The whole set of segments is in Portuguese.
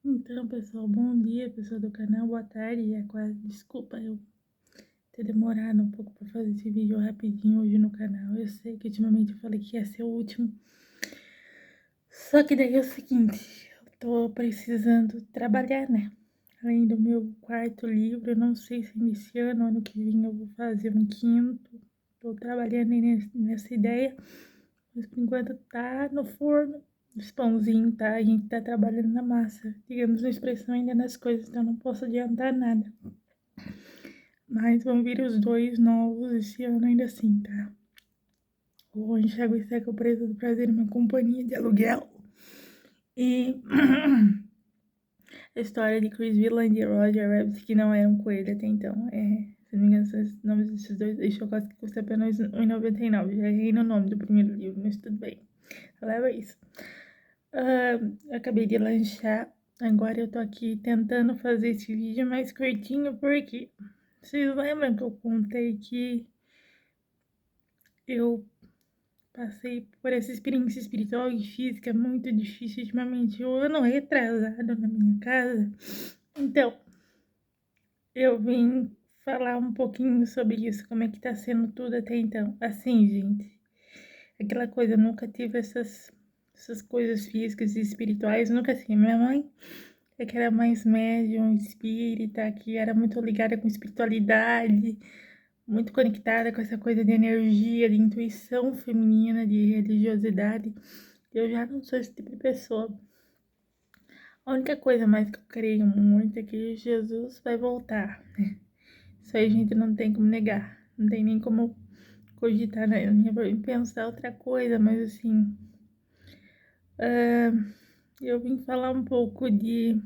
Então, pessoal, bom dia, pessoal do canal, boa tarde. É quase, desculpa eu ter demorado um pouco para fazer esse vídeo rapidinho hoje no canal. Eu sei que ultimamente eu falei que ia ser o último, só que daí é o seguinte, eu tô precisando trabalhar, né? Além do meu quarto livro, eu não sei se esse ano que vem eu vou fazer um quinto. Tô trabalhando aí nessa ideia, mas por enquanto tá no forno. Os pãozinhos, tá? A gente tá trabalhando na massa. Digamos, uma expressão ainda nas coisas, então não posso adiantar nada. Mas vão vir os dois novos esse ano ainda assim, tá? O Enxágue e Seca, o Preço do Prazer, uma companhia de aluguel. E a história de Chris Villand e Roger Rabbit, que não era um coelho até então. Se não me engano, são os nomes desses dois. Deixa eu quase que custa apenas R$1,99. Já errei no nome do primeiro livro, mas tudo bem. Leva isso. Eu acabei de lanchar. Agora eu tô aqui tentando fazer esse vídeo mais curtinho, porque vocês lembram que eu contei que eu passei por essa experiência espiritual e física muito difícil ultimamente, um ano retrasado na minha casa. Então, eu vim falar um pouquinho sobre isso, como é que tá sendo tudo até então. Assim, gente, aquela coisa, eu nunca tive essas coisas físicas e espirituais, nunca assim. Minha mãe é que era mais médium, espírita, que era muito ligada com espiritualidade, muito conectada com essa coisa de energia, de intuição feminina, de religiosidade. Eu já não sou esse tipo de pessoa. A única coisa mais que eu creio muito é que Jesus vai voltar, né? Isso aí a gente não tem como negar, não tem nem como cogitar, né? Nem pensar outra coisa, mas assim, eu vim falar um pouco de,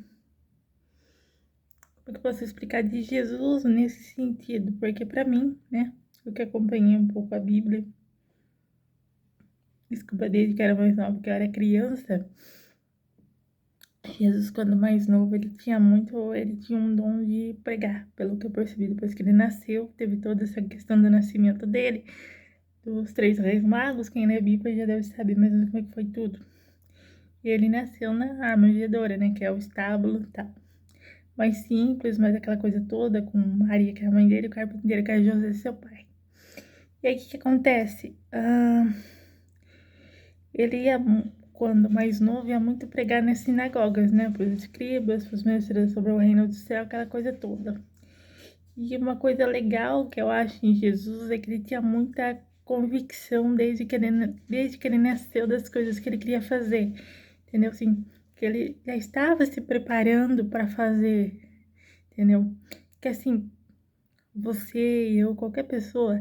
como é que eu posso explicar, de Jesus nesse sentido, porque para mim, né, eu que acompanhei um pouco a Bíblia, desculpa, desde que era mais nova, porque eu era criança, Jesus, quando mais novo, ele tinha um dom de pregar, pelo que eu percebi, depois que ele nasceu, teve toda essa questão do nascimento dele, dos 3 reis magos, quem lê a Bíblia já deve saber mais ou menos como é que foi tudo. E ele nasceu na manjedoura, né, que é o estábulo e tal. Mais simples, mas aquela coisa toda, com Maria, que é a mãe dele, e o carpinteiro, que é José, seu pai. E aí, o que acontece? Ele ia, quando mais novo, ia muito pregar nas sinagogas, né? Para os escribas, para os mestres sobre o reino do céu, aquela coisa toda. E uma coisa legal que eu acho em Jesus é que ele tinha muita convicção desde que ele nasceu das coisas que ele queria fazer, entendeu? Assim, que ele já estava se preparando para fazer, entendeu? Que assim, você, eu, qualquer pessoa,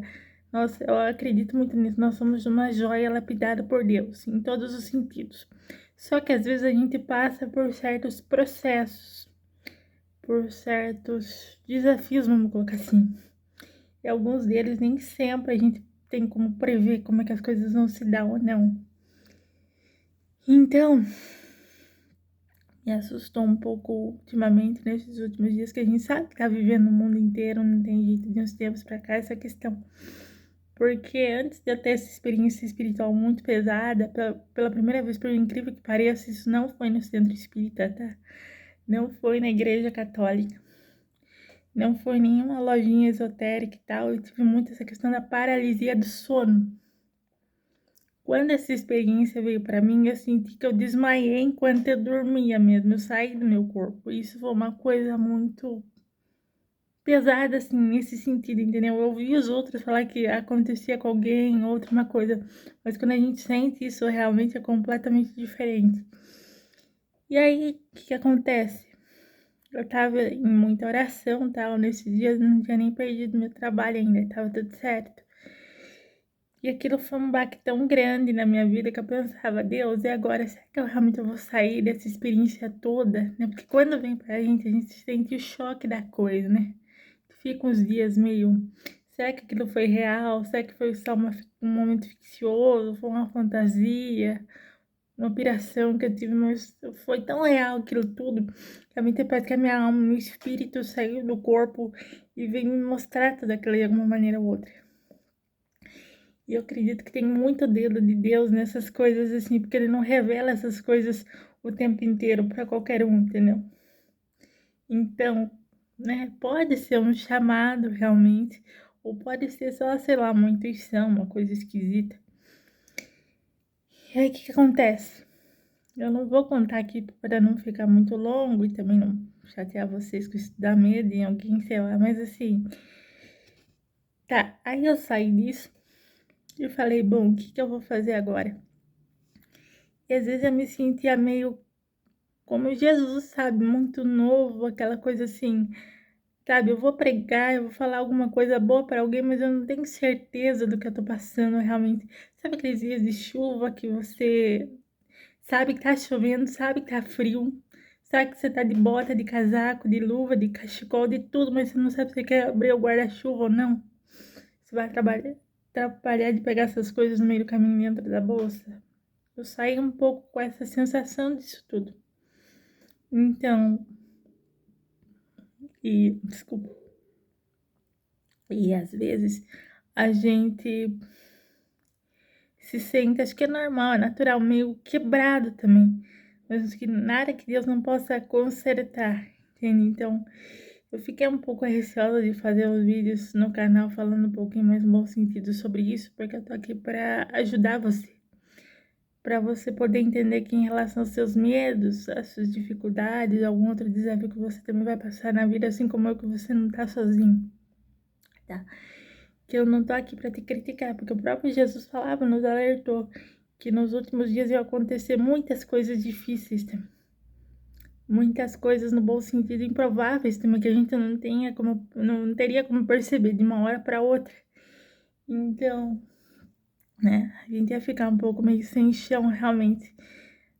nossa, eu acredito muito nisso. Nós somos uma joia lapidada por Deus, em todos os sentidos. Só que às vezes a gente passa por certos processos, por certos desafios, vamos colocar assim. E alguns deles nem sempre a gente tem como prever como é que as coisas vão se dar ou não. Então, me assustou um pouco ultimamente, nesses últimos dias, que a gente sabe que tá vivendo no mundo inteiro, não tem jeito de uns tempos pra cá, essa questão. Porque antes de eu ter essa experiência espiritual muito pesada, pela primeira vez, por incrível que pareça, isso não foi no centro espírita, tá? Não foi na igreja católica. Não foi nenhuma lojinha esotérica e tal. Eu tive muito essa questão da paralisia do sono. Quando essa experiência veio pra mim, eu senti que eu desmaiei enquanto eu dormia mesmo. Eu saí do meu corpo. Isso foi uma coisa muito pesada, assim, nesse sentido, entendeu? Eu ouvi os outros falar que acontecia com alguém, outra uma coisa, mas quando a gente sente isso, realmente é completamente diferente. E aí, o que acontece? Eu tava em muita oração, tal, nesses dias não tinha nem perdido meu trabalho ainda, tava tudo certo. E aquilo foi um baque tão grande na minha vida que eu pensava, Deus, e agora, será que eu realmente vou sair dessa experiência toda, né? Porque quando vem pra gente, a gente sente o choque da coisa, né? Fica uns dias meio, será que aquilo foi real? Será que foi só um momento ficcionoso? Foi uma fantasia? Uma piração que eu tive, mas foi tão real aquilo tudo, que a mim parece que a minha alma, meu espírito saiu do corpo e veio me mostrar tudo aquilo de alguma maneira ou outra. E eu acredito que tem muito dedo de Deus nessas coisas assim, porque ele não revela essas coisas o tempo inteiro para qualquer um, entendeu? Então, né, pode ser um chamado realmente, ou pode ser só, sei lá, uma intuição, uma coisa esquisita. E aí, o que acontece? Eu não vou contar aqui para não ficar muito longo e também não chatear vocês com isso da medo em alguém, sei lá, mas assim, tá, aí eu saí disso e falei, bom, o que eu vou fazer agora? E às vezes eu me sentia meio como Jesus, sabe, muito novo, aquela coisa assim, sabe, eu vou pregar, eu vou falar alguma coisa boa para alguém, mas eu não tenho certeza do que eu tô passando realmente. Sabe aqueles dias de chuva que você sabe que tá chovendo, sabe que tá frio, sabe que você tá de bota, de casaco, de luva, de cachecol, de tudo, mas você não sabe se você quer abrir o guarda-chuva ou não. Você vai atrapalhar de pegar essas coisas no meio do caminho dentro da bolsa. Eu saí um pouco com essa sensação disso tudo. Então, desculpa. E às vezes a gente se sente, acho que é normal, é natural, meio quebrado também. Mas que nada que Deus não possa consertar, entende? Então, eu fiquei um pouco receosa de fazer os vídeos no canal falando um pouquinho mais no bom sentido sobre isso, porque eu tô aqui para ajudar você. Para você poder entender que em relação aos seus medos, às suas dificuldades, algum outro desafio que você também vai passar na vida, assim como eu, que você não tá sozinho, tá? Que eu não tô aqui para te criticar, porque o próprio Jesus falava, nos alertou, que nos últimos dias iam acontecer muitas coisas difíceis, tá? Muitas coisas no bom sentido improváveis também, que a gente não teria como perceber de uma hora para outra. Então, né, a gente ia ficar um pouco meio sem chão realmente,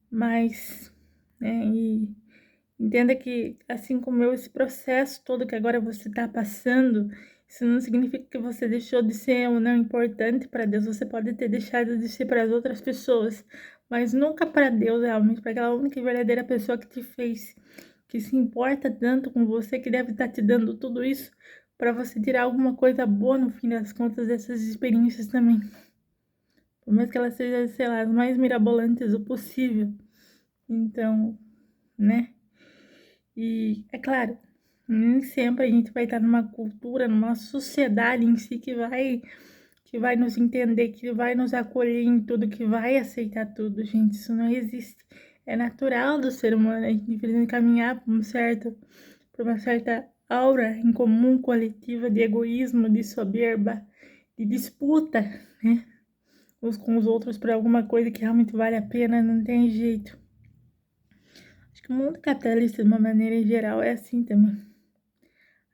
mas, né, e entenda que, assim como eu, esse processo todo que agora você está passando, isso não significa que você deixou de ser ou não importante para Deus. Você pode ter deixado de ser para as outras pessoas, mas nunca para Deus, realmente, para aquela única e verdadeira pessoa que te fez, que se importa tanto com você, que deve estar te dando tudo isso para você tirar alguma coisa boa no fim das contas dessas experiências também. Por mais que elas sejam, sei lá, as mais mirabolantes o possível. Então, né? E é claro, nem sempre a gente vai estar numa cultura, numa sociedade em si que vai nos entender, que vai nos acolher em tudo, que vai aceitar tudo, gente. Isso não existe. É natural do ser humano a gente precisa caminhar por uma certa aura em comum, coletiva, de egoísmo, de soberba, de disputa, né? Uns com os outros por alguma coisa que realmente vale a pena, não tem jeito. Acho que o mundo capitalista, de uma maneira em geral, é assim também.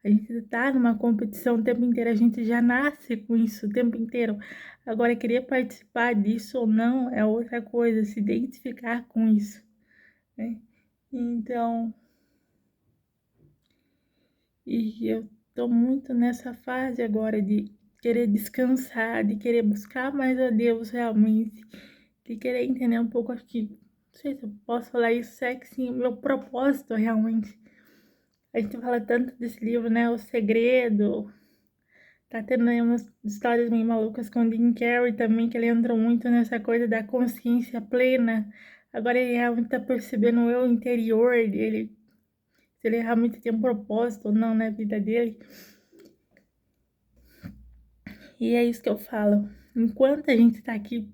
A gente tá numa competição o tempo inteiro, a gente já nasce com isso o tempo inteiro. Agora, querer participar disso ou não é outra coisa, se identificar com isso, né? Então, e eu tô muito nessa fase agora de querer descansar, de querer buscar mais a Deus realmente, de querer entender um pouco, acho que, não sei se eu posso falar isso, é que sim, o meu propósito realmente. A gente fala tanto desse livro, né, O Segredo. Tá tendo aí umas histórias meio malucas com o Jim Carrey também, que ele entrou muito nessa coisa da consciência plena. Agora ele realmente tá percebendo o eu interior dele, se ele realmente tem um propósito ou não na vida dele. E é isso que eu falo. Enquanto a gente tá aqui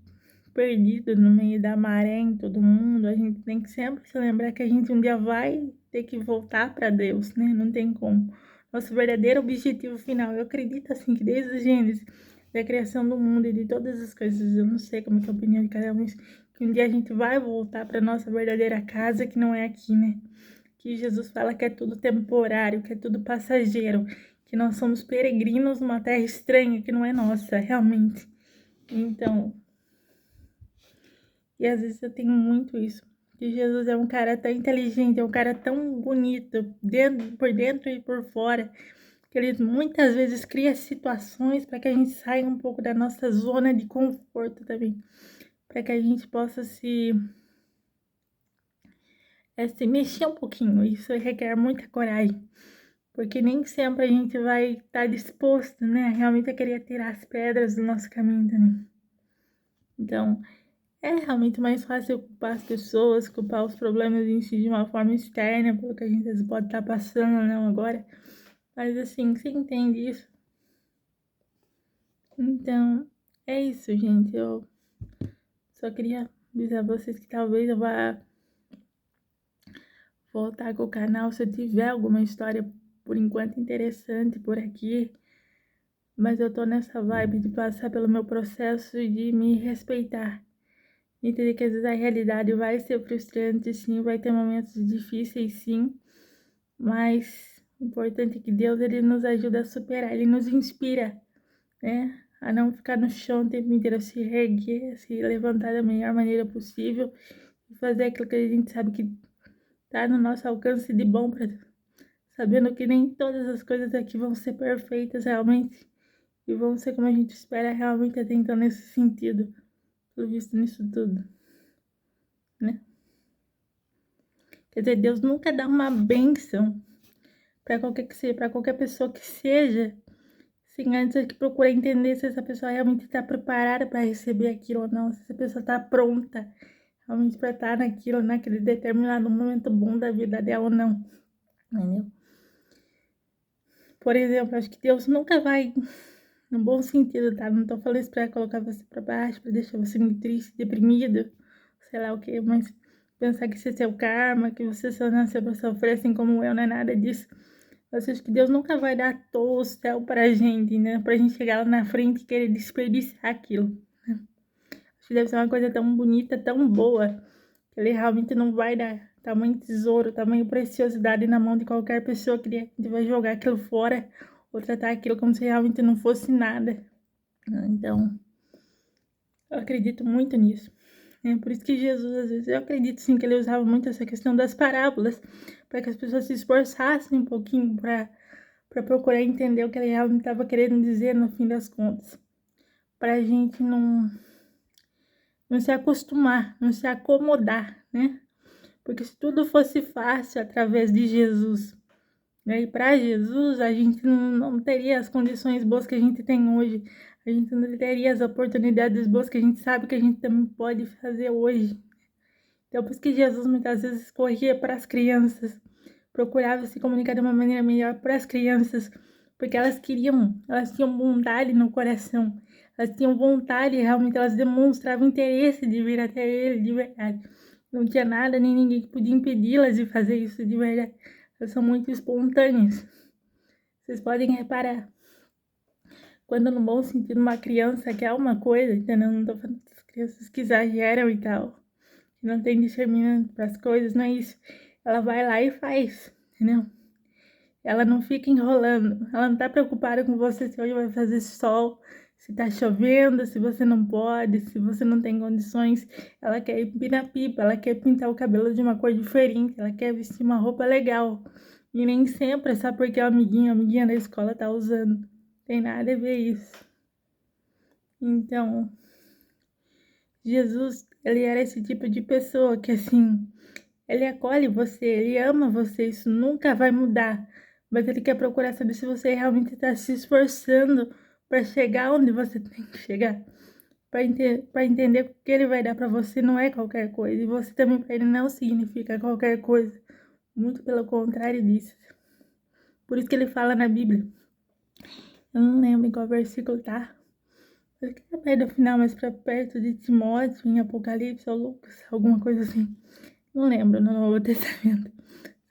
perdido no meio da maré em todo mundo, a gente tem que sempre se lembrar que a gente um dia vai ter que voltar para Deus, né? Não tem como. Nosso verdadeiro objetivo final, eu acredito assim que desde o Gênesis, da criação do mundo e de todas as coisas, eu não sei como é que é a opinião de cada um, mas que um dia a gente vai voltar para nossa verdadeira casa, que não é aqui, né? Que Jesus fala que é tudo temporário, que é tudo passageiro, que nós somos peregrinos numa terra estranha que não é nossa, realmente. Então, e às vezes eu tenho muito isso. Que Jesus é um cara tão inteligente, é um cara tão bonito, por dentro e por fora, que ele muitas vezes cria situações para que a gente saia um pouco da nossa zona de conforto também. Para que a gente possa se mexer um pouquinho. Isso requer muita coragem. Porque nem sempre a gente vai estar disposto, né, realmente a querer tirar as pedras do nosso caminho também. Então, é realmente mais fácil culpar as pessoas, culpar os problemas em si de uma forma externa, pelo que a gente às vezes pode estar passando, não agora. Mas assim, você entende isso? Então, é isso, gente. Eu só queria avisar vocês que talvez eu vá voltar com o canal se eu tiver alguma história por enquanto interessante por aqui. Mas eu tô nessa vibe de passar pelo meu processo e de me respeitar. Entender que às vezes a realidade vai ser frustrante, sim, vai ter momentos difíceis, sim. Mas o importante é que Deus, ele nos ajuda a superar, ele nos inspira, né? A não ficar no chão o tempo inteiro, a se reerguer, a se levantar da melhor maneira possível e fazer aquilo que a gente sabe que tá no nosso alcance de bom, sabendo que nem todas as coisas aqui vão ser perfeitas realmente e vão ser como a gente espera realmente, até então nesse sentido, pelo visto nisso tudo, né? Quer dizer, Deus nunca dá uma bênção para qualquer que seja, para qualquer pessoa que seja, sem antes que procurar entender se essa pessoa realmente está preparada para receber aquilo ou não, se essa pessoa está pronta realmente para estar naquilo, naquele determinado momento bom da vida dela ou não, entendeu? Por exemplo, acho que Deus nunca vai, no bom sentido, tá? Não tô falando isso pra colocar você pra baixo, pra deixar você muito triste, deprimido, sei lá o que, mas pensar que esse é seu karma, que você só nasceu pra sofrer assim como eu, não é nada disso. Eu acho que Deus nunca vai dar todo o céu pra gente, né? Pra gente chegar lá na frente e querer desperdiçar aquilo. Acho que deve ser uma coisa tão bonita, tão boa, que Ele realmente não vai dar tamanho tesouro, tamanho preciosidade na mão de qualquer pessoa que Ele vai jogar aquilo fora ou tratar aquilo como se realmente não fosse nada. Então, eu acredito muito nisso. É por isso que Jesus, às vezes, eu acredito sim que ele usava muito essa questão das parábolas, para que as pessoas se esforçassem um pouquinho para procurar entender o que ele realmente estava querendo dizer no fim das contas. Para a gente não se acostumar, não se acomodar, né? Porque se tudo fosse fácil através de Jesus, né? E para Jesus, a gente não teria as condições boas que a gente tem hoje. A gente não teria as oportunidades boas que a gente sabe que a gente também pode fazer hoje. Então, por isso que Jesus muitas vezes corria para as crianças, procurava se comunicar de uma maneira melhor para as crianças, porque elas tinham bondade no coração, elas tinham vontade, realmente elas demonstravam interesse de vir até ele de verdade. Não tinha nada nem ninguém que podia impedi-las de fazer isso de verdade. Elas são muito espontâneas. Vocês podem reparar, quando no bom sentido uma criança quer uma coisa, entendeu? Não tô falando das crianças que exageram e tal, que não tem discernimento para as coisas, não é isso. Ela vai lá e faz, entendeu? Ela não fica enrolando, ela não tá preocupada com você se hoje vai fazer sol, se tá chovendo, se você não pode, se você não tem condições. Ela quer empinar pipa, ela quer pintar o cabelo de uma cor diferente, ela quer vestir uma roupa legal. E nem sempre é só porque a amiguinha da escola tá usando. Tem nada a ver isso. Então, Jesus, ele era esse tipo de pessoa que, assim, ele acolhe você, ele ama você, isso nunca vai mudar. Mas ele quer procurar saber se você realmente está se esforçando para chegar onde você tem que chegar. Para entender que o que ele vai dar para você não é qualquer coisa. E você também para ele não significa qualquer coisa. Muito pelo contrário disso. Por isso que ele fala na Bíblia. Eu não lembro em qual versículo tá. Acho que tá perto do final, mas para perto de Timóteo, em Apocalipse ou Lucas, alguma coisa assim. Não lembro no Novo Testamento.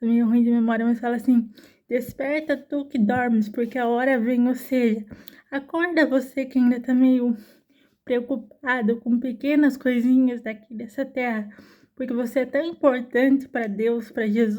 Sou meio ruim de memória, mas fala assim: desperta tu que dormes, porque a hora vem. Ou seja, acorda você que ainda tá meio preocupado com pequenas coisinhas daqui dessa terra, porque você é tão importante para Deus, para Jesus,